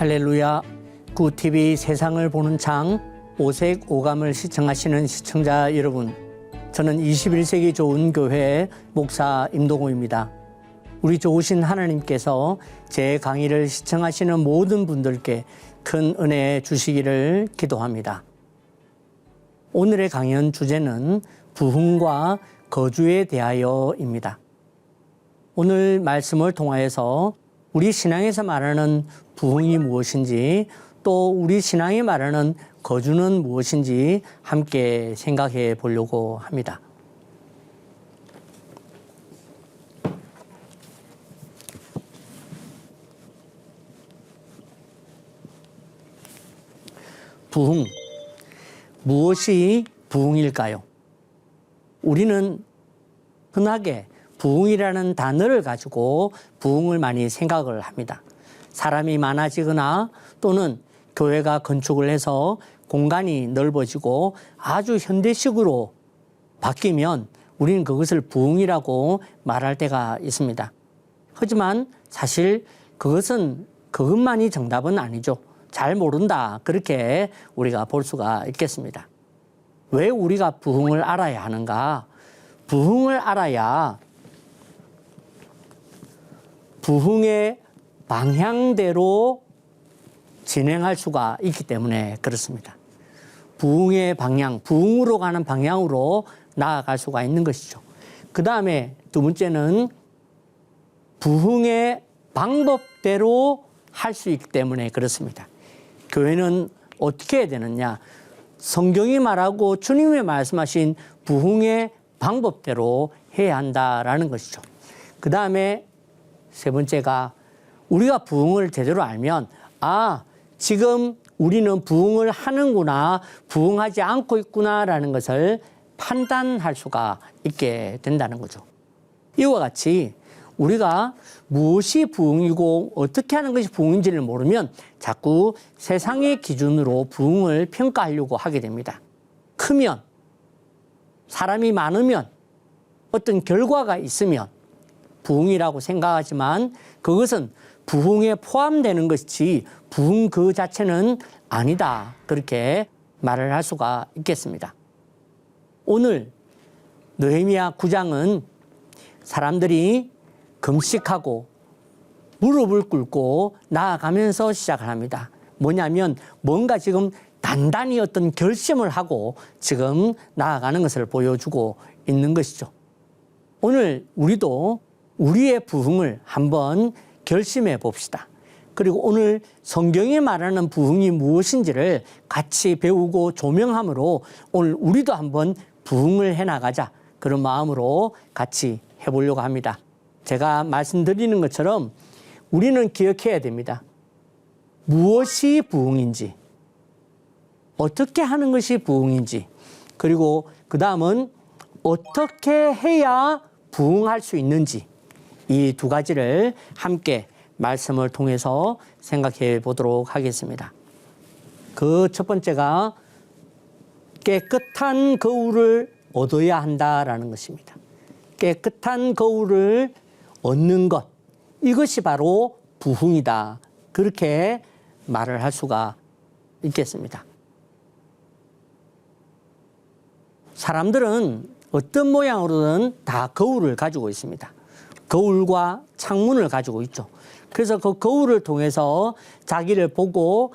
할렐루야. 구TV 세상을 보는 창 오색 오감을 시청하시는 시청자 여러분, 저는 21세기 좋은 교회 목사 임동호입니다. 우리 좋으신 하나님께서 제 강의를 시청하시는 모든 분들께 큰 은혜 주시기를 기도합니다. 오늘의 강연 주제는 부흥과 거주에 대하여입니다. 오늘 말씀을 통하여서 우리 신앙에서 말하는 부흥이 무엇인지, 또 우리 신앙이 말하는 거주는 무엇인지 함께 생각해 보려고 합니다. 부흥. 무엇이 부흥일까요? 우리는 흔하게 부흥이라는 단어를 가지고 부흥을 많이 생각을 합니다. 사람이 많아지거나 또는 교회가 건축을 해서 공간이 넓어지고 아주 현대식으로 바뀌면 우리는 그것을 부흥이라고 말할 때가 있습니다. 하지만 사실 그것만이 정답은 아니죠. 잘 모른다, 그렇게 우리가 볼 수가 있겠습니다. 왜 우리가 부흥을 알아야 하는가? 부흥을 알아야 부흥의 방향대로 진행할 수가 있기 때문에 그렇습니다. 부흥의 방향, 부흥으로 가는 방향으로 나아갈 수가 있는 것이죠. 그 다음에 두 번째는 부흥의 방법대로 할 수 있기 때문에 그렇습니다. 교회는 어떻게 해야 되느냐? 성경이 말하고 주님이 말씀하신 부흥의 방법대로 해야 한다라는 것이죠. 그 다음에 세 번째가 우리가 부흥을 제대로 알면, 지금 우리는 부흥을 하는구나, 부흥하지 않고 있구나라는 것을 판단할 수가 있게 된다는 거죠. 이와 같이 우리가 무엇이 부흥이고 어떻게 하는 것이 부흥인지를 모르면 자꾸 세상의 기준으로 부흥을 평가하려고 하게 됩니다. 크면, 사람이 많으면, 어떤 결과가 있으면 부흥이라고 생각하지만 그것은 부흥에 포함되는 것이지 부흥 그 자체는 아니다, 그렇게 말을 할 수가 있겠습니다. 오늘 느헤미야 9장은 사람들이 금식하고 무릎을 꿇고 나아가면서 시작을 합니다. 뭐냐면 뭔가 지금 단단히 어떤 결심을 하고 지금 나아가는 것을 보여주고 있는 것이죠. 오늘 우리도 우리의 부흥을 한번 결심해 봅시다. 그리고 오늘 성경이 말하는 부흥이 무엇인지를 같이 배우고 조명함으로 오늘 우리도 한번 부흥을 해나가자, 그런 마음으로 같이 해보려고 합니다. 제가 말씀드리는 것처럼 우리는 기억해야 됩니다. 무엇이 부흥인지, 어떻게 하는 것이 부흥인지, 그리고 그 다음은 어떻게 해야 부흥할 수 있는지, 이 두 가지를 함께 말씀을 통해서 생각해 보도록 하겠습니다. 그 첫 번째가 깨끗한 거울을 얻어야 한다라는 것입니다. 깨끗한 거울을 얻는 것, 이것이 바로 부흥이다, 그렇게 말을 할 수가 있겠습니다. 사람들은 어떤 모양으로든 다 거울을 가지고 있습니다. 거울과 창문을 가지고 있죠. 그래서 그 거울을 통해서 자기를 보고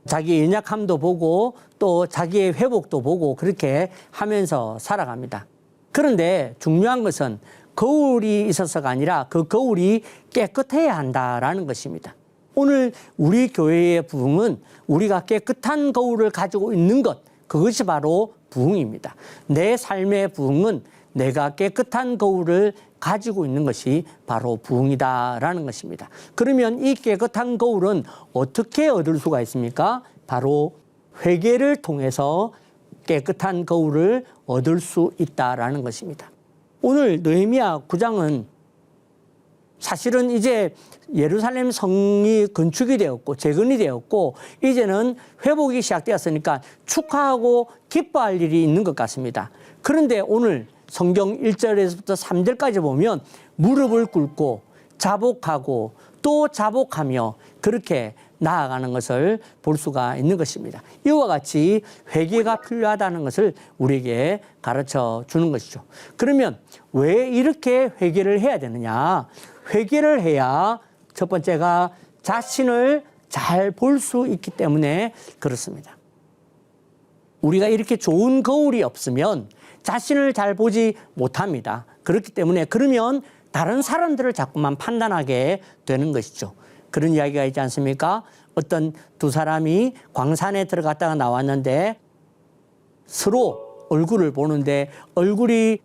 자기의 연약함도 보고 또 자기의 회복도 보고 그렇게 하면서 살아갑니다. 그런데 중요한 것은 거울이 있어서가 아니라 그 거울이 깨끗해야 한다라는 것입니다. 오늘 우리 교회의 부흥은 우리가 깨끗한 거울을 가지고 있는 것, 그것이 바로 부흥입니다. 내 삶의 부흥은 내가 깨끗한 거울을 가지고 있는 것이 바로 부흥이다라는 것입니다. 그러면 이 깨끗한 거울은 어떻게 얻을 수가 있습니까? 바로 회개를 통해서 깨끗한 거울을 얻을 수 있다라는 것입니다. 오늘 느헤미야 9장은 사실은 이제 예루살렘 성이 건축이 되었고 재건이 되었고 이제는 회복이 시작되었으니까 축하하고 기뻐할 일이 있는 것 같습니다. 그런데 오늘 성경 1절에서부터 3절까지 보면 무릎을 꿇고 자복하고 또 또 자복하며 그렇게 나아가는 것을 볼 수가 있는 것입니다. 이와 같이 회개가 필요하다는 것을 우리에게 가르쳐 주는 것이죠. 그러면 왜 이렇게 회개를 해야 되느냐? 회개를 해야 첫 번째가 자신을 잘 볼 수 있기 때문에 그렇습니다. 우리가 이렇게 좋은 거울이 없으면 자신을 잘 보지 못합니다. 그렇기 때문에 그러면 다른 사람들을 자꾸만 판단하게 되는 것이죠. 그런 이야기가 있지 않습니까? 어떤 두 사람이 광산에 들어갔다가 나왔는데 서로 얼굴을 보는데 얼굴이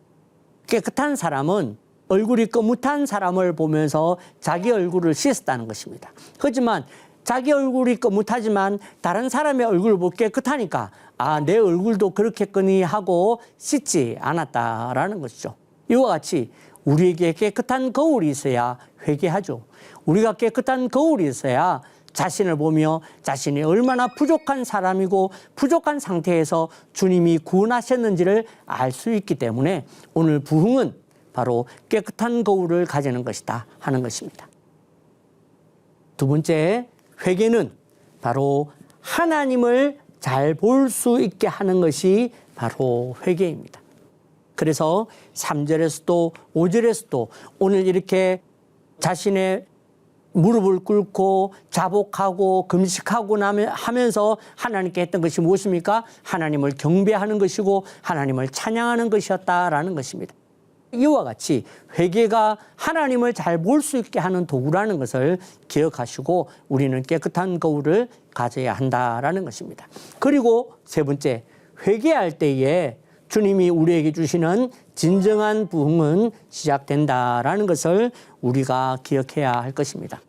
깨끗한 사람은 얼굴이 거뭇한 사람을 보면서 자기 얼굴을 씻었다는 것입니다. 하지만 자기 얼굴이 거뭇하지만 다른 사람의 얼굴을 보고 깨끗하니까 내 얼굴도 그렇겠거니 하고 씻지 않았다라는 것이죠. 이와 같이 우리에게 깨끗한 거울이 있어야 회개하죠. 우리가 깨끗한 거울이 있어야 자신을 보며 자신이 얼마나 부족한 사람이고 부족한 상태에서 주님이 구원하셨는지를 알 수 있기 때문에 오늘 부흥은 바로 깨끗한 거울을 가지는 것이다 하는 것입니다. 두 번째, 회개는 바로 하나님을 잘 볼 수 있게 하는 것이 바로 회개입니다. 그래서 3절에서도 5절에서도 오늘 이렇게 자신의 무릎을 꿇고 자복하고 금식하고 하면서 하나님께 했던 것이 무엇입니까? 하나님을 경배하는 것이고 하나님을 찬양하는 것이었다라는 것입니다. 이와 같이 회개가 하나님을 잘 볼 수 있게 하는 도구라는 것을 기억하시고 우리는 깨끗한 거울을 가져야 한다라는 것입니다. 그리고 세 번째, 회개할 때에 주님이 우리에게 주시는 진정한 부흥은 시작된다라는 것을 우리가 기억해야 할 것입니다.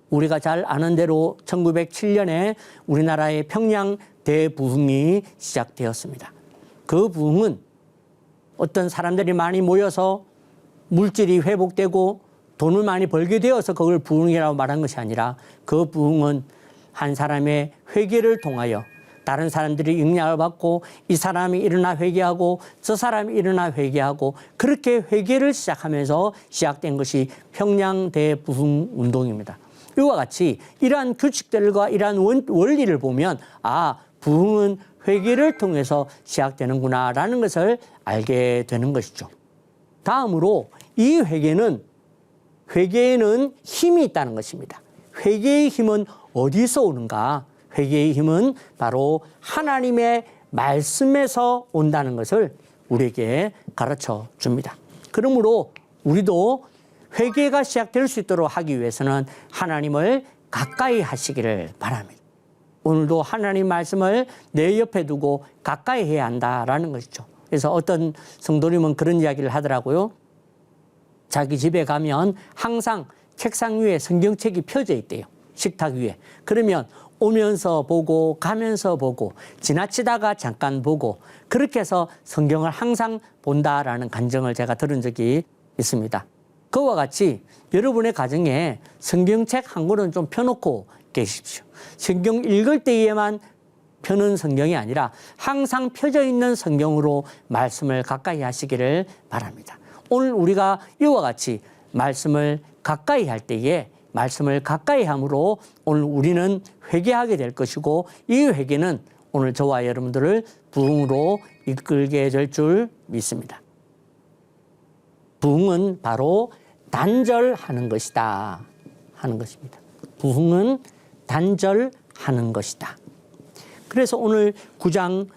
우리가 잘 아는 대로 1907년에 우리나라의 평양 대부흥이 시작되었습니다. 그 부흥은 어떤 사람들이 많이 모여서 물질이 회복되고 돈을 많이 벌게 되어서 그걸 부흥이라고 말한 것이 아니라 그 부흥은 한 사람의 회개를 통하여 다른 사람들이 영향을 받고 이 사람이 일어나 회개하고 저 사람이 일어나 회개하고 그렇게 회개를 시작하면서 시작된 것이 평양 대부흥 운동입니다. 이와 같이 이러한 규칙들과 이러한 원리를 보면 부흥은 회개를 통해서 시작되는구나라는 것을 알게 되는 것이죠. 다음으로 이 회개에는 힘이 있다는 것입니다. 회개의 힘은 어디서 오는가? 회개의 힘은 바로 하나님의 말씀에서 온다는 것을 우리에게 가르쳐 줍니다. 그러므로 우리도 회개가 시작될 수 있도록 하기 위해서는 하나님을 가까이 하시기를 바랍니다. 오늘도 하나님 말씀을 내 옆에 두고 가까이 해야 한다라는 것이죠. 그래서 어떤 성도님은 그런 이야기를 하더라고요. 자기 집에 가면 항상 책상 위에 성경책이 펴져 있대요. 식탁 위에. 그러면 오면서 보고 가면서 보고 지나치다가 잠깐 보고 그렇게 해서 성경을 항상 본다라는 간증을 제가 들은 적이 있습니다. 그와 같이 여러분의 가정에 성경책 한 권은 좀 펴놓고 계십시오. 성경 읽을 때에만 펴는 성경이 아니라 항상 펴져 있는 성경으로 말씀을 가까이 하시기를 바랍니다. 오늘 우리가 이와 같이 말씀을 가까이 할 때에 말씀을 가까이 함으로 오늘 우리는 회개하게 될 것이고 이 회개는 오늘 저와 여러분들을 부흥으로 이끌게 될 줄 믿습니다. 부흥은 바로 단절하는 것이다 하는 것입니다. 부흥은 단절하는 것이다. 그래서 오늘 9장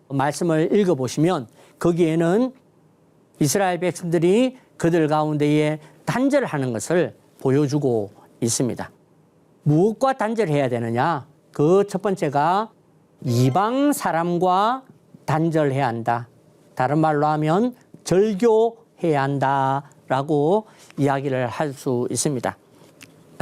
말씀을 읽어보시면 거기에는 이스라엘 백성들이 그들 가운데에 단절하는 것을 보여주고 있습니다. 무엇과 단절해야 되느냐? 그 첫 번째가 이방 사람과 단절해야 한다. 다른 말로 하면 절교해야 한다라고 이야기를 할 수 있습니다.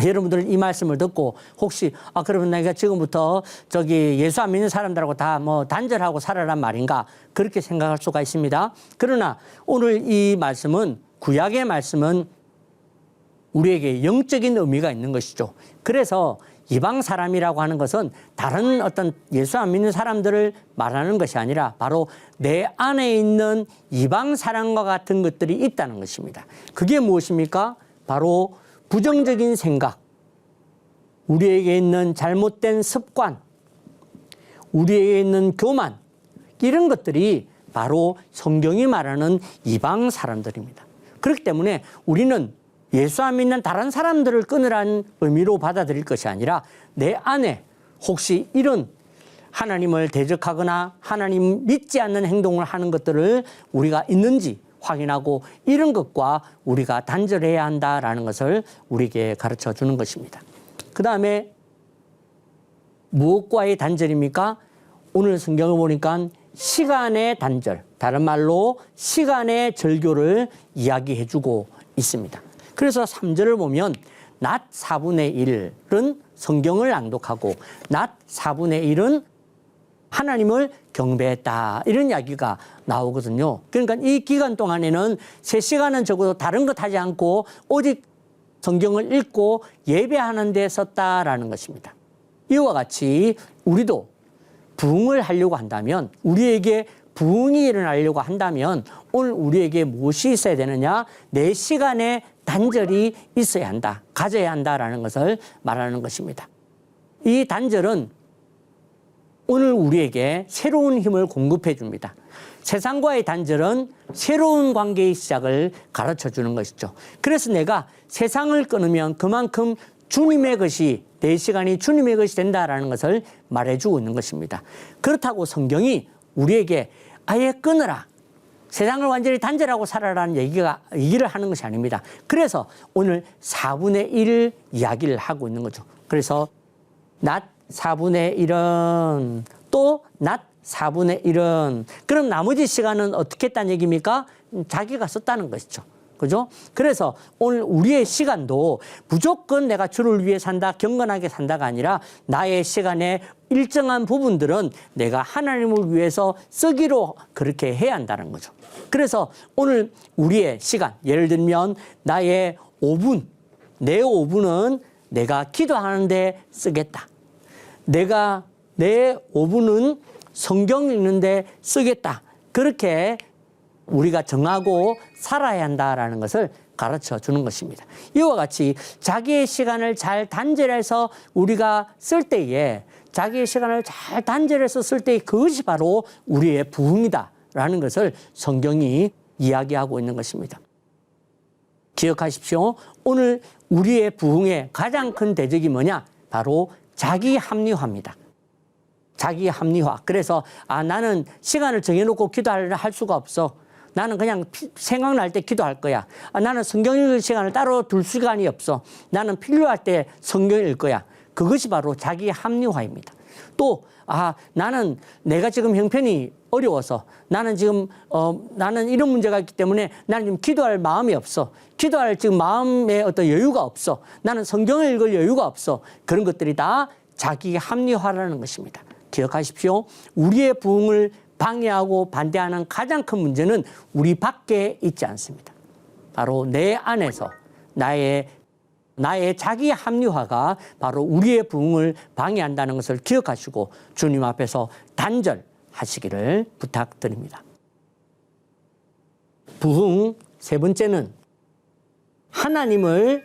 여러분들은 이 말씀을 듣고 혹시 그러면 내가 지금부터 예수 안 믿는 사람들하고 다 단절하고 살아란 말인가 그렇게 생각할 수가 있습니다. 그러나 오늘 이 말씀은 구약의 말씀은 우리에게 영적인 의미가 있는 것이죠. 그래서 이방 사람이라고 하는 것은 다른 어떤 예수 안 믿는 사람들을 말하는 것이 아니라 바로 내 안에 있는 이방 사람과 같은 것들이 있다는 것입니다. 그게 무엇입니까? 바로 부정적인 생각, 우리에게 있는 잘못된 습관, 우리에게 있는 교만, 이런 것들이 바로 성경이 말하는 이방 사람들입니다. 그렇기 때문에 우리는 예수 안 믿는 다른 사람들을 끊으라는 의미로 받아들일 것이 아니라 내 안에 혹시 이런 하나님을 대적하거나 하나님 믿지 않는 행동을 하는 것들을 우리가 있는지 확인하고 이런 것과 우리가 단절해야 한다라는 것을 우리에게 가르쳐 주는 것입니다. 그 다음에 무엇과의 단절입니까? 오늘 성경을 보니까 시간의 단절, 다른 말로 시간의 절교를 이야기해 주고 있습니다. 그래서 3절을 보면 낮 4분의 1은 성경을 낭독하고 낮 4분의 1은 하나님을 경배했다, 이런 이야기가 나오거든요. 그러니까 이 기간 동안에는 3시간은 적어도 다른 것 하지 않고 오직 성경을 읽고 예배하는 데 썼다라는 것입니다. 이와 같이 우리도 부흥을 하려고 한다면, 우리에게 부흥이 일어나려고 한다면 오늘 우리에게 무엇이 있어야 되느냐? 내 시간에 단절이 있어야 한다, 가져야 한다라는 것을 말하는 것입니다. 이 단절은 오늘 우리에게 새로운 힘을 공급해 줍니다. 세상과의 단절은 새로운 관계의 시작을 가르쳐 주는 것이죠. 그래서 내가 세상을 끊으면 그만큼 주님의 것이, 내 시간이 주님의 것이 된다라는 것을 말해주고 있는 것입니다. 그렇다고 성경이 우리에게 아예 끊으라, 세상을 완전히 단절하고 살아라는 얘기를 하는 것이 아닙니다. 그래서 오늘 4분의 1 이야기를 하고 있는 거죠. 그래서 낮 4분의 1은 또 낮 4분의 1은, 그럼 나머지 시간은 어떻게 했다는 얘기입니까? 자기가 썼다는 것이죠. 그죠? 그래서 오늘 우리의 시간도 무조건 내가 주를 위해 산다, 경건하게 산다가 아니라 나의 시간의 일정한 부분들은 내가 하나님을 위해서 쓰기로 그렇게 해야 한다는 거죠. 그래서 오늘 우리의 시간, 예를 들면 나의 5분, 내 5분은 내가 기도하는데 쓰겠다. 내 5분은 성경 읽는데 쓰겠다. 그렇게 우리가 정하고 살아야 한다라는 것을 가르쳐 주는 것입니다. 이와 같이 자기의 시간을 잘 단절해서 우리가 쓸 때에, 자기의 시간을 잘 단절해서 쓸 때 그것이 바로 우리의 부흥이다라는 것을 성경이 이야기하고 있는 것입니다. 기억하십시오. 오늘 우리의 부흥의 가장 큰 대적이 뭐냐? 바로 자기 합리화입니다. 자기 합리화. 그래서 나는 시간을 정해놓고 기도할 수가 없어. 나는 그냥 생각날 때 기도할 거야. 나는 성경 읽을 시간을 따로 둘 시간이 없어. 나는 필요할 때 성경 읽을 거야. 그것이 바로 자기 합리화입니다. 또 나는 내가 지금 형편이 어려워서, 나는 지금 나는 이런 문제가 있기 때문에 나는 지금 기도할 마음이 없어. 기도할 지금 마음에 어떤 여유가 없어. 나는 성경을 읽을 여유가 없어. 그런 것들이 다 자기 합리화라는 것입니다. 기억하십시오. 우리의 부흥을 방해하고 반대하는 가장 큰 문제는 우리 밖에 있지 않습니다. 바로 내 안에서 나의 자기 합리화가 바로 우리의 부흥을 방해한다는 것을 기억하시고 주님 앞에서 단절하시기를 부탁드립니다. 부흥 세 번째는 하나님을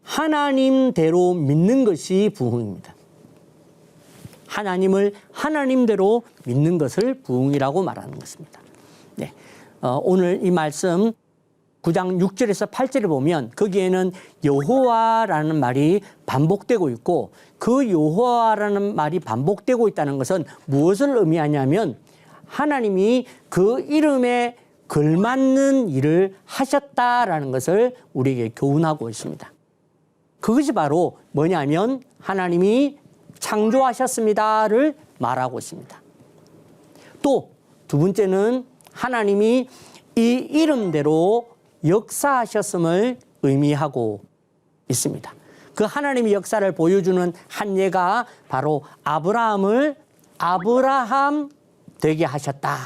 하나님대로 믿는 것이 부흥입니다. 하나님을 하나님대로 믿는 것을 부흥이라고 말하는 것입니다. 네. 오늘 이 말씀 9장 6절에서 8절을 보면 거기에는 여호와라는 말이 반복되고 있고, 그 여호와라는 말이 반복되고 있다는 것은 무엇을 의미하냐면 하나님이 그 이름에 걸맞는 일을 하셨다라는 것을 우리에게 교훈하고 있습니다. 그것이 바로 뭐냐면 하나님이 창조하셨습니다를 말하고 있습니다. 또 두 번째는 하나님이 이 이름대로 역사하셨음을 의미하고 있습니다. 그 하나님의 역사를 보여주는 한 예가 바로 아브라함을 아브라함 되게 하셨다,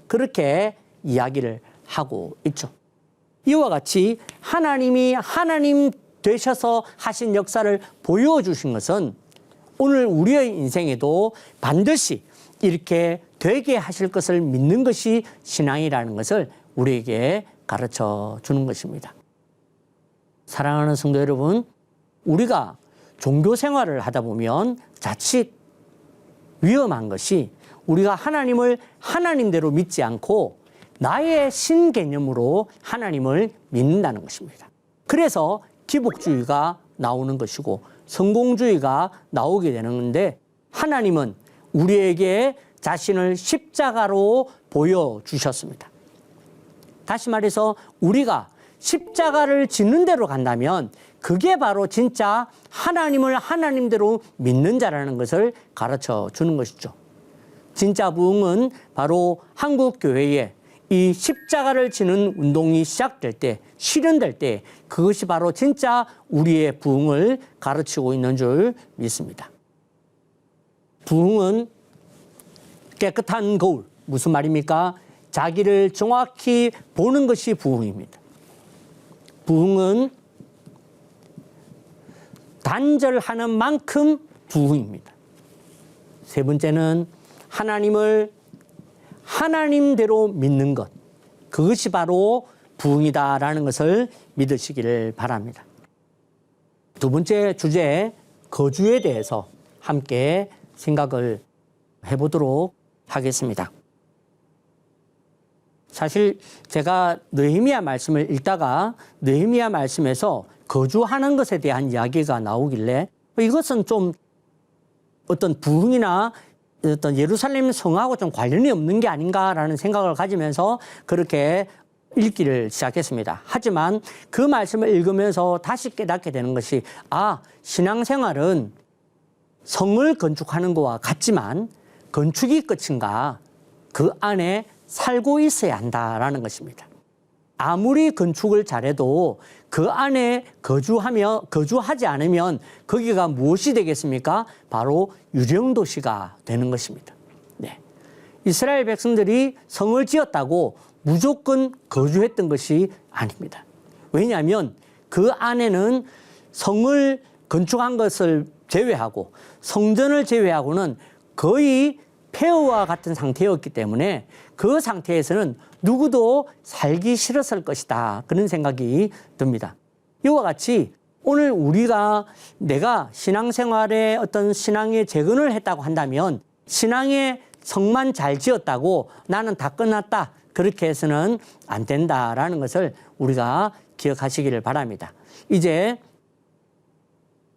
그렇게 이야기를 하고 있죠. 이와 같이 하나님이 하나님 되셔서 하신 역사를 보여주신 것은 오늘 우리의 인생에도 반드시 이렇게 되게 하실 것을 믿는 것이 신앙이라는 것을 우리에게 가르쳐 주는 것입니다. 사랑하는 성도 여러분, 우리가 종교 생활을 하다 보면 자칫 위험한 것이 우리가 하나님을 하나님대로 믿지 않고 나의 신 개념으로 하나님을 믿는다는 것입니다. 그래서 기복주의가 나오는 것이고 성공주의가 나오게 되는 건데, 하나님은 우리에게 자신을 십자가로 보여주셨습니다. 다시 말해서 우리가 십자가를 짓는 대로 간다면 그게 바로 진짜 하나님을 하나님대로 믿는 자라는 것을 가르쳐 주는 것이죠. 진짜 부흥은 바로 한국 교회에 이 십자가를 지는 운동이 시작될 때, 실현될 때, 그것이 바로 진짜 우리의 부흥을 가르치고 있는 줄 믿습니다. 부흥은 깨끗한 거울. 무슨 말입니까? 자기를 정확히 보는 것이 부흥입니다. 부흥은 단절하는 만큼 부흥입니다. 세 번째는 하나님을 하나님대로 믿는 것. 그것이 바로 부흥이다라는 것을 믿으시기를 바랍니다. 두 번째 주제, 거주에 대해서 함께 생각을 해보도록 하겠습니다. 사실 제가 느헤미야 말씀을 읽다가 느헤미야 말씀에서 거주하는 것에 대한 이야기가 나오길래 이것은 좀 어떤 부흥이나 어떤 예루살렘 성하고 좀 관련이 없는 게 아닌가라는 생각을 가지면서 그렇게 읽기를 시작했습니다. 하지만 그 말씀을 읽으면서 다시 깨닫게 되는 것이, 신앙생활은 성을 건축하는 것과 같지만 건축이 끝인가? 그 안에 살고 있어야 한다라는 것입니다. 아무리 건축을 잘해도 그 안에 거주하지 않으면 거기가 무엇이 되겠습니까? 바로 유령도시가 되는 것입니다. 네. 이스라엘 백성들이 성을 지었다고 무조건 거주했던 것이 아닙니다. 왜냐하면 그 안에는 성을 건축한 것을 제외하고 성전을 제외하고는 거의 폐허와 같은 상태였기 때문에 그 상태에서는 누구도 살기 싫었을 것이다, 그런 생각이 듭니다. 이와 같이 오늘 내가 신앙생활에 어떤 신앙의 재건을 했다고 한다면 신앙의 성만 잘 지었다고 나는 다 끝났다, 그렇게 해서는 안 된다라는 것을 우리가 기억하시기를 바랍니다. 이제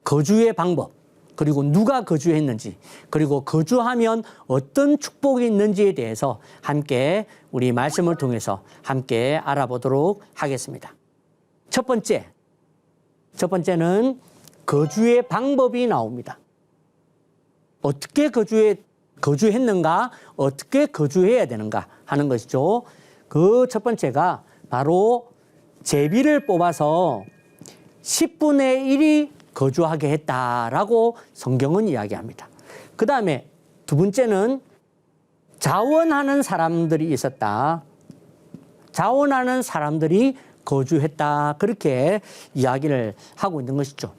거주의 방법, 그리고 누가 거주했는지, 그리고 거주하면 어떤 축복이 있는지에 대해서 함께 우리 말씀을 통해서 함께 알아보도록 하겠습니다. 첫 번째는 거주의 방법이 나옵니다. 어떻게 거주했는가, 어떻게 거주해야 되는가 하는 것이죠. 그 첫 번째가 바로 제비를 뽑아서 10분의 1이 거주하게 했다라고 성경은 이야기합니다. 그 다음에 두 번째는 자원하는 사람들이 있었다. 자원하는 사람들이 거주했다. 그렇게 이야기를 하고 있는 것이죠.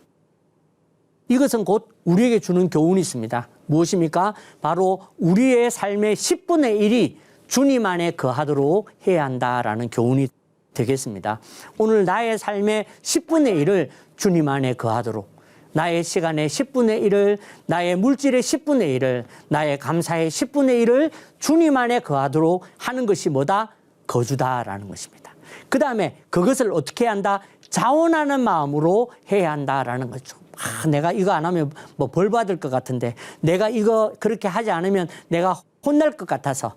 이것은 곧 우리에게 주는 교훈이 있습니다. 무엇입니까? 바로 우리의 삶의 10분의 1이 주님 안에 거하도록 해야 한다라는 교훈이 되겠습니다. 오늘 나의 삶의 10분의 1을 주님 안에 거하도록, 나의 시간의 10분의 1을, 나의 물질의 10분의 1을, 나의 감사의 10분의 1을 주님 안에 거하도록 하는 것이 뭐다? 거주다라는 것입니다. 그 다음에 그것을 어떻게 해야 한다? 자원하는 마음으로 해야 한다라는 거죠. 내가 이거 안 하면 뭐 벌 받을 것 같은데, 내가 이거 그렇게 하지 않으면 내가 혼날 것 같아서,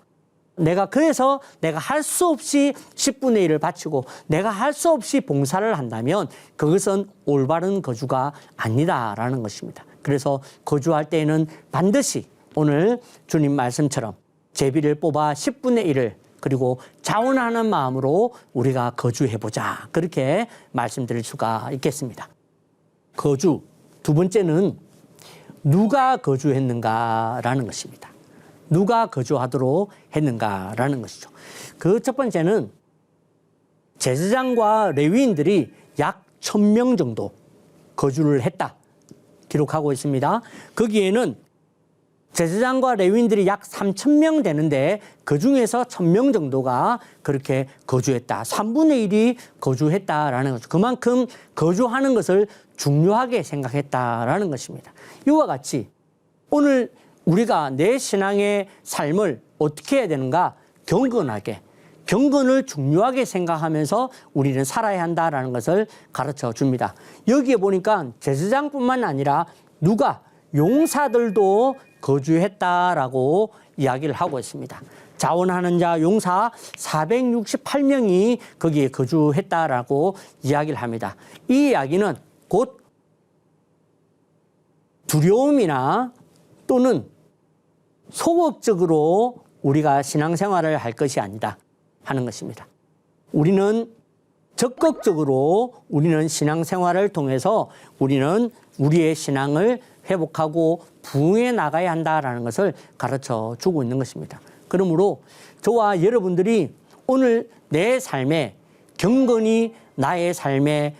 그래서 내가 할 수 없이 10분의 1을 바치고 내가 할 수 없이 봉사를 한다면 그것은 올바른 거주가 아니다라는 것입니다. 그래서 거주할 때에는 반드시 오늘 주님 말씀처럼 제비를 뽑아 10분의 1을, 그리고 자원하는 마음으로 우리가 거주해보자, 그렇게 말씀드릴 수가 있겠습니다. 거주, 두 번째는 누가 거주했는가라는 것입니다. 누가 거주하도록 했는가라는 것이죠. 그 첫 번째는 제사장과 레위인들이 약 1000명 정도 거주를 했다 기록하고 있습니다. 거기에는 제사장과 레위인들이 약 3,000명 되는데 그중에서 1,000명 정도가 그렇게 거주했다. 3분의 1이 거주했다라는 거죠. 그만큼 거주하는 것을 중요하게 생각했다라는 것입니다. 이와 같이 오늘 우리가 내 신앙의 삶을 어떻게 해야 되는가? 경건하게, 경건을 중요하게 생각하면서 우리는 살아야 한다라는 것을 가르쳐 줍니다. 여기에 보니까 제사장뿐만 아니라 누가 용사들도 거주했다라고 이야기를 하고 있습니다. 자원하는 자 용사 468명이 거기에 거주했다라고 이야기를 합니다. 이 이야기는 곧 두려움이나 또는 소극적으로 우리가 신앙생활을 할 것이 아니다 하는 것입니다. 우리는 적극적으로 우리는 신앙생활을 통해서 우리는 우리의 신앙을 회복하고 부흥해 나가야 한다라는 것을 가르쳐 주고 있는 것입니다. 그러므로 저와 여러분들이 오늘 내 삶에 경건이 나의 삶에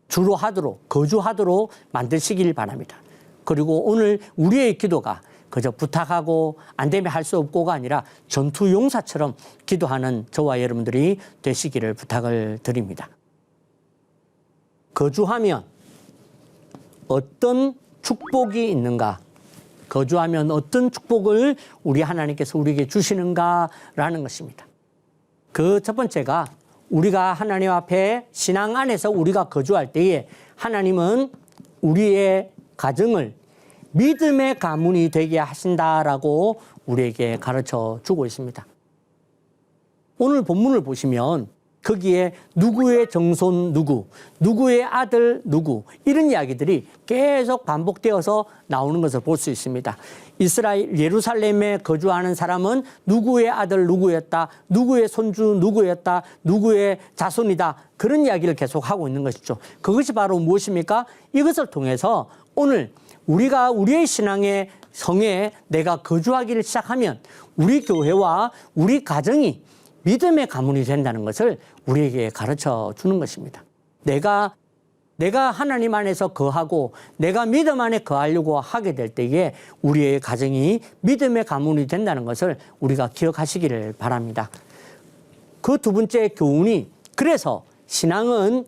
주로 하도록, 거주하도록 만드시길 바랍니다. 그리고 오늘 우리의 기도가 그저 부탁하고 안 되면 할 수 없고가 아니라 전투 용사처럼 기도하는 저와 여러분들이 되시기를 부탁을 드립니다. 거주하면 어떤 축복이 있는가? 거주하면 어떤 축복을 우리 하나님께서 우리에게 주시는가라는 것입니다. 그 첫 번째가 우리가 하나님 앞에 신앙 안에서 우리가 거주할 때에 하나님은 우리의 가정을 믿음의 가문이 되게 하신다라고 우리에게 가르쳐 주고 있습니다. 오늘 본문을 보시면 거기에 누구의 정손 누구, 누구의 아들 누구 이런 이야기들이 계속 반복되어서 나오는 것을 볼 수 있습니다. 이스라엘 예루살렘에 거주하는 사람은 누구의 아들 누구였다, 누구의 손주 누구였다, 누구의 자손이다 그런 이야기를 계속하고 있는 것이죠. 그것이 바로 무엇입니까? 이것을 통해서 오늘 우리가 우리의 신앙의 성에 내가 거주하기를 시작하면 우리 교회와 우리 가정이 믿음의 가문이 된다는 것을 우리에게 가르쳐 주는 것입니다. 내가 하나님 안에서 거하고 내가 믿음 안에 거하려고 하게 될 때에 우리의 가정이 믿음의 가문이 된다는 것을 우리가 기억하시기를 바랍니다. 그 두 번째 교훈이 그래서 신앙은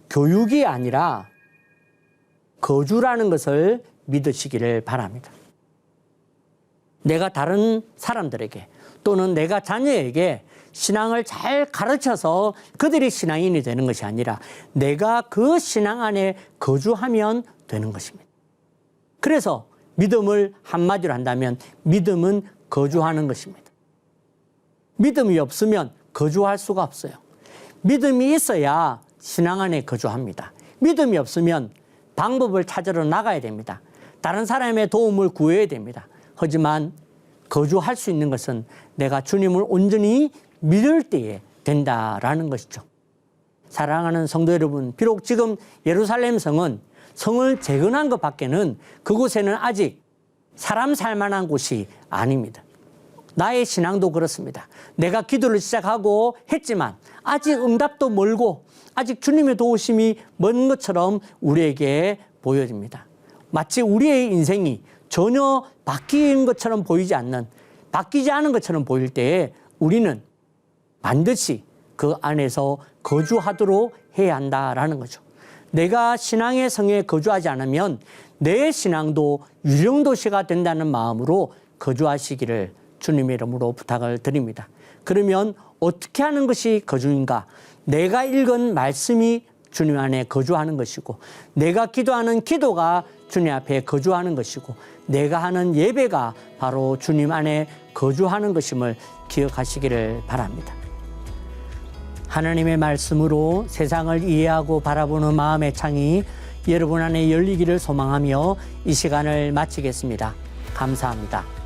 교육이 아니라 거주라는 것을 믿으시기를 바랍니다. 내가 다른 사람들에게 또는 내가 자녀에게 신앙을 잘 가르쳐서 그들이 신앙인이 되는 것이 아니라 내가 그 신앙 안에 거주하면 되는 것입니다. 그래서 믿음을 한마디로 한다면 믿음은 거주하는 것입니다. 믿음이 없으면 거주할 수가 없어요. 믿음이 있어야 신앙 안에 거주합니다. 믿음이 없으면 방법을 찾으러 나가야 됩니다. 다른 사람의 도움을 구해야 됩니다. 하지만 거주할 수 있는 것은 내가 주님을 온전히 믿을 때에 된다라는 것이죠. 사랑하는 성도 여러분, 비록 지금 예루살렘 성은 성을 재건한 것밖에는 그곳에는 아직 사람 살 만한 곳이 아닙니다. 나의 신앙도 그렇습니다. 내가 기도를 시작하고 했지만 아직 응답도 멀고 아직 주님의 도우심이 먼 것처럼 우리에게 보여집니다. 마치 우리의 인생이 전혀 바뀐 것처럼 보이지 않는, 바뀌지 않은 것처럼 보일 때에 우리는 반드시 그 안에서 거주하도록 해야 한다라는 거죠. 내가 신앙의 성에 거주하지 않으면 내 신앙도 유령도시가 된다는 마음으로 거주하시기를 주님의 이름으로 부탁을 드립니다. 그러면 어떻게 하는 것이 거주인가? 내가 읽은 말씀이 주님 안에 거주하는 것이고 내가 기도하는 기도가 주님 앞에 거주하는 것이고 내가 하는 예배가 바로 주님 안에 거주하는 것임을 기억하시기를 바랍니다. 하나님의 말씀으로 세상을 이해하고 바라보는 마음의 창이 여러분 안에 열리기를 소망하며 이 시간을 마치겠습니다. 감사합니다.